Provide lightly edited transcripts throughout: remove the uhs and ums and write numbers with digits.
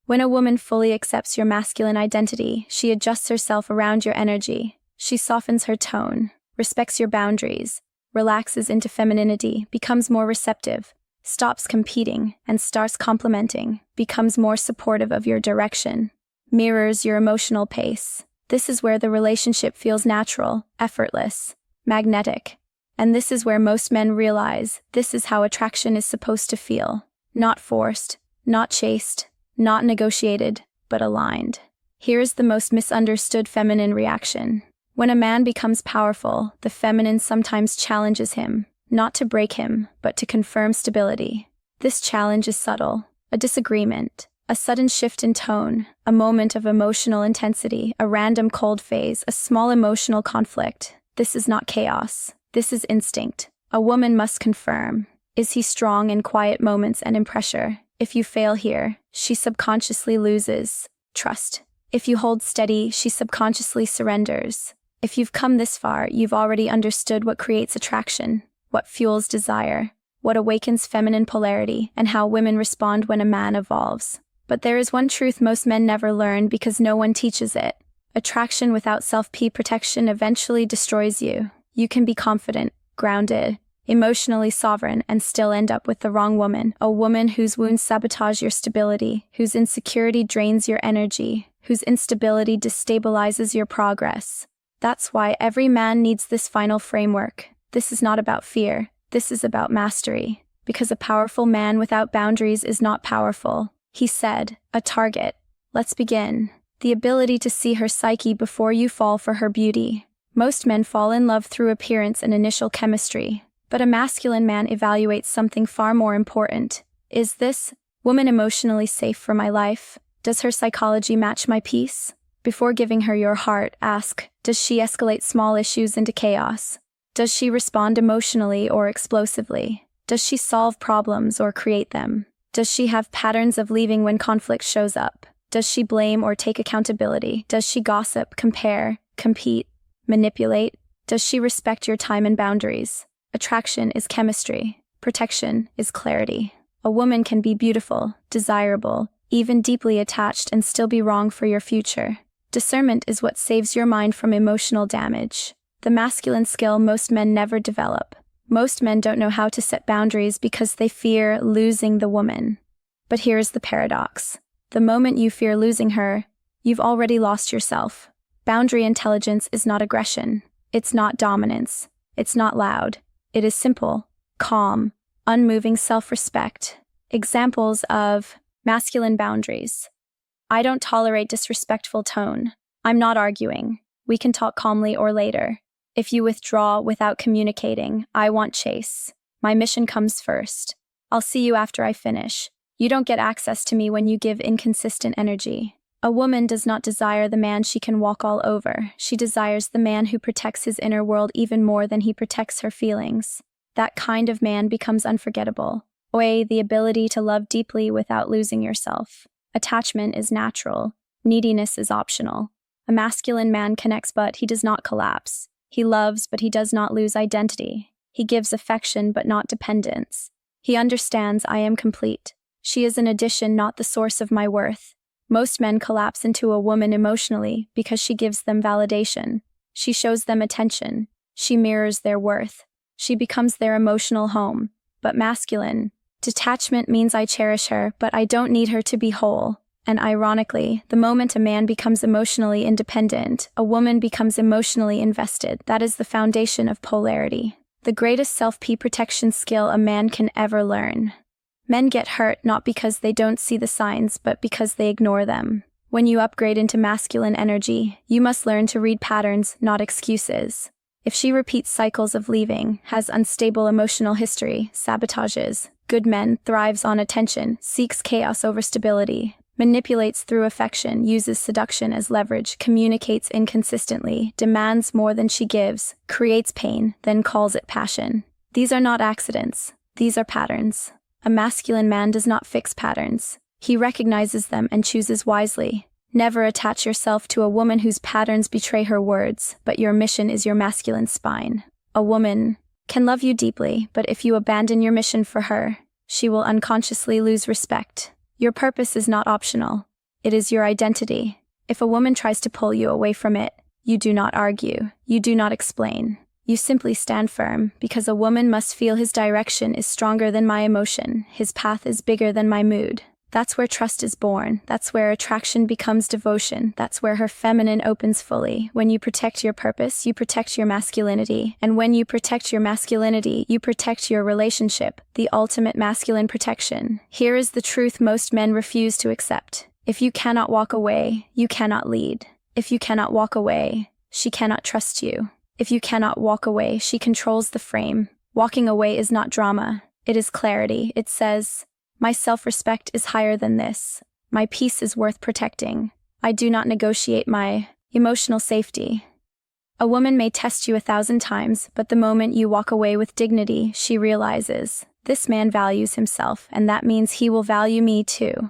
When a woman fully accepts your masculine identity, she adjusts herself around your energy. She softens her tone, respects your boundaries, relaxes into femininity, becomes more receptive, stops competing, and starts complimenting, becomes more supportive of your direction, mirrors your emotional pace. This is where the relationship feels natural, effortless, magnetic. And this is where most men realize this is how attraction is supposed to feel. Not forced, not chased, not negotiated, but aligned. Here is the most misunderstood feminine reaction. When a man becomes powerful, the feminine sometimes challenges him, not to break him, but to confirm stability. This challenge is subtle, a disagreement, a sudden shift in tone, a moment of emotional intensity, a random cold phase, a small emotional conflict. This is not chaos. This is instinct. A woman must confirm. Is he strong in quiet moments and in pressure? If you fail here, she subconsciously loses trust. If you hold steady, she subconsciously surrenders. If you've come this far, you've already understood what creates attraction, what fuels desire, what awakens feminine polarity, and how women respond when a man evolves. But there is one truth most men never learn because no one teaches it. Attraction without self-protection eventually destroys you. You can be confident, grounded, emotionally sovereign, and still end up with the wrong woman. A woman whose wounds sabotage your stability, whose insecurity drains your energy, whose instability destabilizes your progress. That's why every man needs this final framework. This is not about fear. This is about mastery. Because a powerful man without boundaries is not powerful. He said, a target. Let's begin. The ability to see her psyche before you fall for her beauty. Most men fall in love through appearance and initial chemistry. But a masculine man evaluates something far more important. Is this woman emotionally safe for my life? Does her psychology match my peace? Before giving her your heart, ask, does she escalate small issues into chaos? Does she respond emotionally or explosively? Does she solve problems or create them? Does she have patterns of leaving when conflict shows up? Does she blame or take accountability? Does she gossip, compare, compete, manipulate? Does she respect your time and boundaries? Attraction is chemistry. Protection is clarity. A woman can be beautiful, desirable, even deeply attached and still be wrong for your future. Discernment is what saves your mind from emotional damage. The masculine skill most men never develop. Most men don't know how to set boundaries because they fear losing the woman. But here's the paradox. The moment you fear losing her, you've already lost yourself. Boundary intelligence is not aggression. It's not dominance. It's not loud. It is simple, calm, unmoving self-respect. Examples of masculine boundaries. I don't tolerate disrespectful tone. I'm not arguing. We can talk calmly or later. If you withdraw without communicating, I want chase. My mission comes first. I'll see you after I finish. You don't get access to me when you give inconsistent energy. A woman does not desire the man she can walk all over. She desires the man who protects his inner world even more than he protects her feelings. That kind of man becomes unforgettable. The ability to love deeply without losing yourself. Attachment is natural. Neediness is optional. A masculine man connects but he does not collapse. He loves but he does not lose identity. He gives affection but not dependence. He understands I am complete. She is an addition, not the source of my worth. Most men collapse into a woman emotionally because she gives them validation. She shows them attention. She mirrors their worth. She becomes their emotional home. But masculine detachment means I cherish her, but I don't need her to be whole. And ironically, the moment a man becomes emotionally independent, a woman becomes emotionally invested. That is the foundation of polarity. The greatest self-protection skill a man can ever learn. Men get hurt not because they don't see the signs, but because they ignore them. When you upgrade into masculine energy, you must learn to read patterns, not excuses. If she repeats cycles of leaving, has unstable emotional history, sabotages, good men, thrives on attention, seeks chaos over stability, manipulates through affection, uses seduction as leverage, communicates inconsistently, demands more than she gives, creates pain, then calls it passion. These are not accidents. These are patterns. A masculine man does not fix patterns. He recognizes them and chooses wisely. Never attach yourself to a woman whose patterns betray her words, but your mission is your masculine spine. A woman can love you deeply, but if you abandon your mission for her, she will unconsciously lose respect. Your purpose is not optional. It is your identity. If a woman tries to pull you away from it, you do not argue. You do not explain. You simply stand firm, because a woman must feel his direction is stronger than my emotion, his path is bigger than my mood. That's where trust is born. That's where attraction becomes devotion. That's where her feminine opens fully. When you protect your purpose, you protect your masculinity. And when you protect your masculinity, you protect your relationship, the ultimate masculine protection. Here is the truth most men refuse to accept. If you cannot walk away, you cannot lead. If you cannot walk away, she cannot trust you. If you cannot walk away, she controls the frame. Walking away is not drama. It is clarity. It says, my self-respect is higher than this. My peace is worth protecting. I do not negotiate my emotional safety. A woman may test you 1,000 times, but the moment you walk away with dignity, she realizes, this man values himself, and that means he will value me too.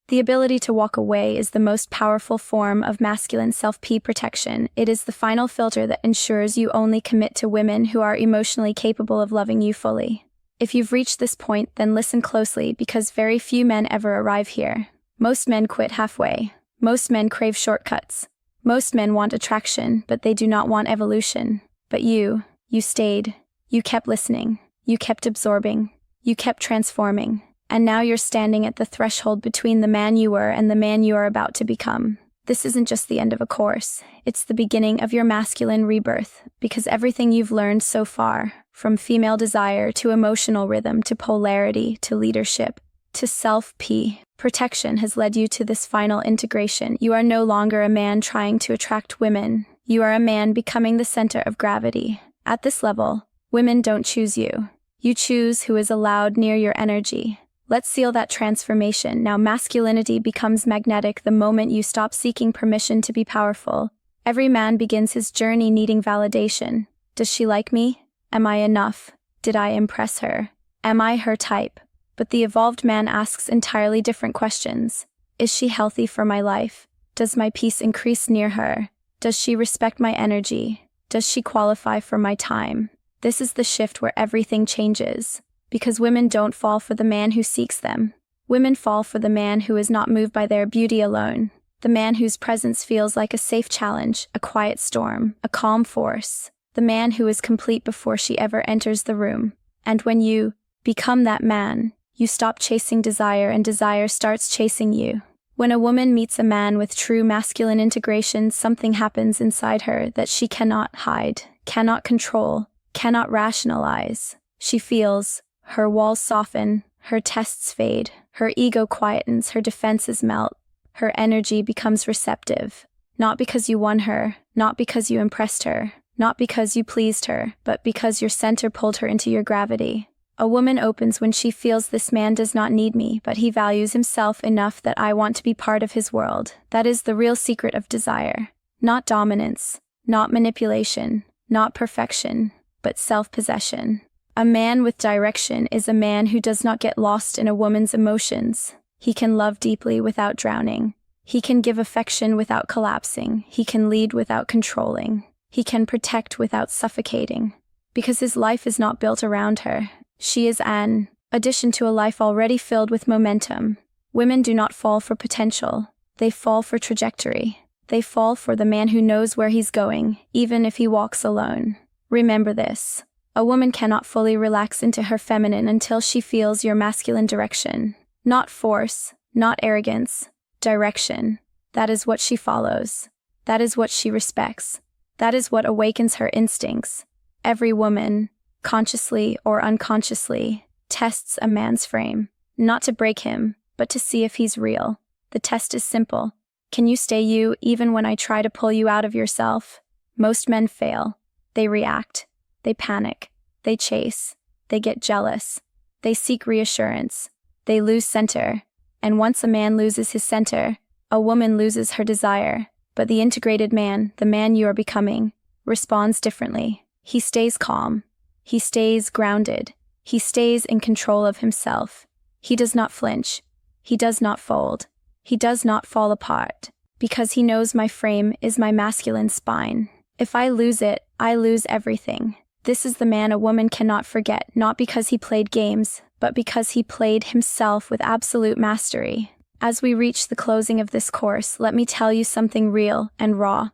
The ability to walk away is the most powerful form of masculine self-protection. It is the final filter that ensures you only commit to women who are emotionally capable of loving you fully. If you've reached this point, then listen closely, because very few men ever arrive here. Most men quit halfway. Most men crave shortcuts. Most men want attraction, but they do not want evolution. But you stayed. You kept listening. You kept absorbing. You kept transforming. And now you're standing at the threshold between the man you were and the man you are about to become. This isn't just the end of a course. It's the beginning of your masculine rebirth, because everything you've learned so far, from female desire to emotional rhythm to polarity to leadership to self-protection, has led you to this final integration. You are no longer a man trying to attract women. You are a man becoming the center of gravity. At this level, women don't choose you. You choose who is allowed near your energy. Let's seal that transformation. Now masculinity becomes magnetic the moment you stop seeking permission to be powerful. Every man begins his journey needing validation. Does she like me? Am I enough? Did I impress her? Am I her type? But the evolved man asks entirely different questions. Is she healthy for my life? Does my peace increase near her? Does she respect my energy? Does she qualify for my time? This is the shift where everything changes. Because women don't fall for the man who seeks them. Women fall for the man who is not moved by their beauty alone. The man whose presence feels like a safe challenge, a quiet storm, a calm force. The man who is complete before she ever enters the room. And when you become that man, you stop chasing desire and desire starts chasing you. When a woman meets a man with true masculine integration, something happens inside her that she cannot hide, cannot control, cannot rationalize. She feels her walls soften, her tests fade, her ego quietens, her defenses melt, her energy becomes receptive. Not because you won her, not because you impressed her, not because you pleased her, but because your center pulled her into your gravity. A woman opens when she feels this man does not need me, but he values himself enough that I want to be part of his world. That is the real secret of desire. Not dominance, not manipulation, not perfection, but self-possession. A man with direction is a man who does not get lost in a woman's emotions. He can love deeply without drowning. He can give affection without collapsing. He can lead without controlling. He can protect without suffocating. Because his life is not built around her. She is an addition to a life already filled with momentum. Women do not fall for potential. They fall for trajectory. They fall for the man who knows where he's going, even if he walks alone. Remember this. A woman cannot fully relax into her feminine until she feels your masculine direction. Not force, not arrogance, direction. That is what she follows. That is what she respects. That is what awakens her instincts. Every woman, consciously or unconsciously, tests a man's frame. Not to break him, but to see if he's real. The test is simple. Can you stay you even when I try to pull you out of yourself? Most men fail. They react. They panic. They chase. They get jealous. They seek reassurance. They lose center. And once a man loses his center, a woman loses her desire. But the integrated man, the man you are becoming, responds differently. He stays calm. He stays grounded. He stays in control of himself. He does not flinch. He does not fold. He does not fall apart. Because he knows my frame is my masculine spine. If I lose it, I lose everything. This is the man a woman cannot forget, not because he played games, but because he played himself with absolute mastery. As we reach the closing of this course, let me tell you something real and raw.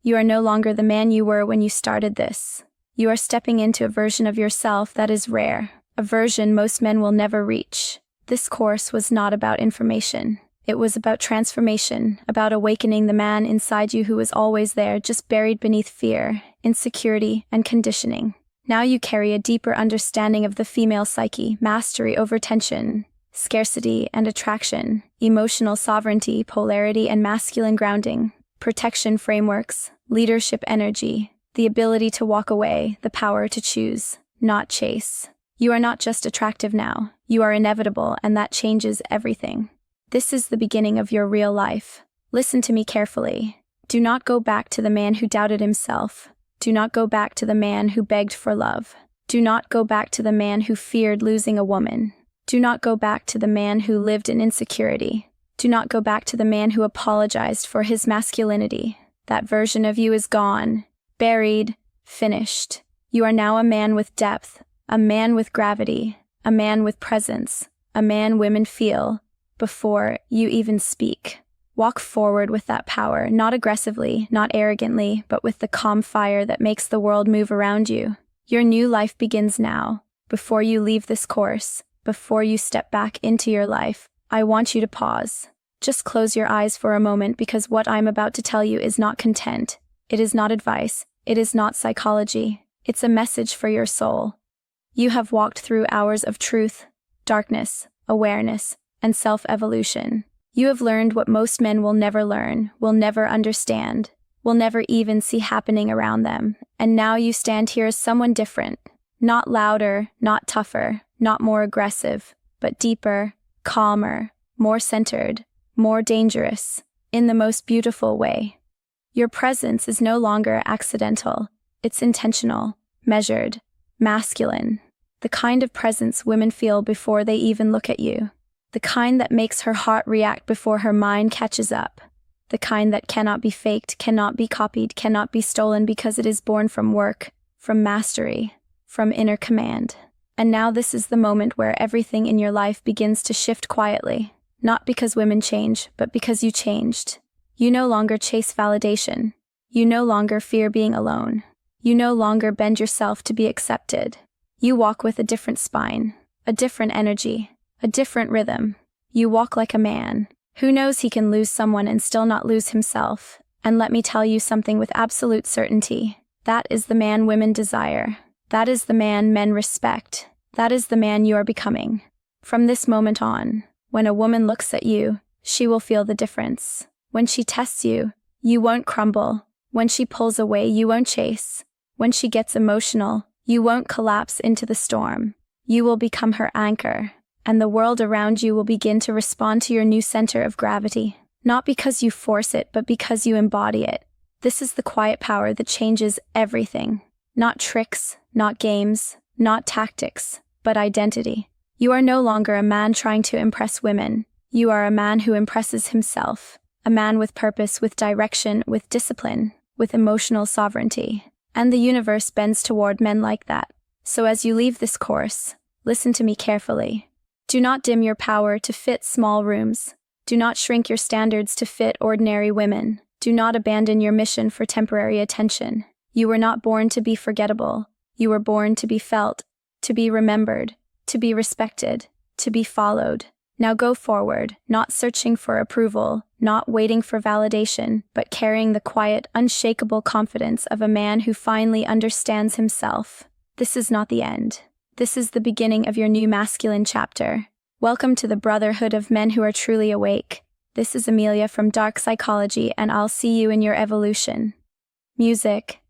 You are no longer the man you were when you started this. You are stepping into a version of yourself that is rare, a version most men will never reach. This course was not about information. It was about transformation, about awakening the man inside you who was always there, just buried beneath fear, insecurity, and conditioning. Now you carry a deeper understanding of the female psyche, mastery over tension, scarcity and attraction, emotional sovereignty, polarity and masculine grounding, protection frameworks, leadership energy, the ability to walk away, the power to choose, not chase. You are not just attractive now, you are inevitable, and that changes everything. This is the beginning of your real life. Listen to me carefully. Do not go back to the man who doubted himself. Do not go back to the man who begged for love. Do not go back to the man who feared losing a woman. Do not go back to the man who lived in insecurity. Do not go back to the man who apologized for his masculinity. That version of you is gone, buried, finished. You are now a man with depth, a man with gravity, a man with presence, a man women feel before you even speak. Walk forward with that power, not aggressively, not arrogantly, but with the calm fire that makes the world move around you. Your new life begins now. Before you leave this course, before you step back into your life, I want you to pause. Just close your eyes for a moment, because what I'm about to tell you is not content. It is not advice. It is not psychology. It's a message for your soul. You have walked through hours of truth, darkness, awareness, and self-evolution. You have learned what most men will never learn, will never understand, will never even see happening around them. And now you stand here as someone different. Not louder, not tougher, not more aggressive, but deeper, calmer, more centered, more dangerous, in the most beautiful way. Your presence is no longer accidental. It's intentional, measured, masculine. The kind of presence women feel before they even look at you. The kind that makes her heart react before her mind catches up. The kind that cannot be faked, cannot be copied, cannot be stolen, because it is born from work, from mastery, from inner command. And now this is the moment where everything in your life begins to shift quietly. Not because women change, but because you changed. You no longer chase validation. You no longer fear being alone. You no longer bend yourself to be accepted. You walk with a different spine, a different energy, a different rhythm. You walk like a man who knows he can lose someone and still not lose himself. And let me tell you something with absolute certainty. That is the man women desire. That is the man men respect. That is the man you are becoming. From this moment on, when a woman looks at you, she will feel the difference. When she tests you, you won't crumble. When she pulls away, you won't chase. When she gets emotional, you won't collapse into the storm. You will become her anchor, and the world around you will begin to respond to your new center of gravity. Not because you force it, but because you embody it. This is the quiet power that changes everything. Not tricks, not games, not tactics, but identity. You are no longer a man trying to impress women. You are a man who impresses himself. A man with purpose, with direction, with discipline, with emotional sovereignty. And the universe bends toward men like that. So as you leave this course, listen to me carefully. Do not dim your power to fit small rooms. Do not shrink your standards to fit ordinary women. Do not abandon your mission for temporary attention. You were not born to be forgettable. You were born to be felt, to be remembered, to be respected, to be followed. Now go forward, not searching for approval, not waiting for validation, but carrying the quiet, unshakable confidence of a man who finally understands himself. This is not the end. This is the beginning of your new masculine chapter. Welcome to the brotherhood of men who are truly awake. This is Amelia from Dark Psychology, and I'll see you in your evolution. Music.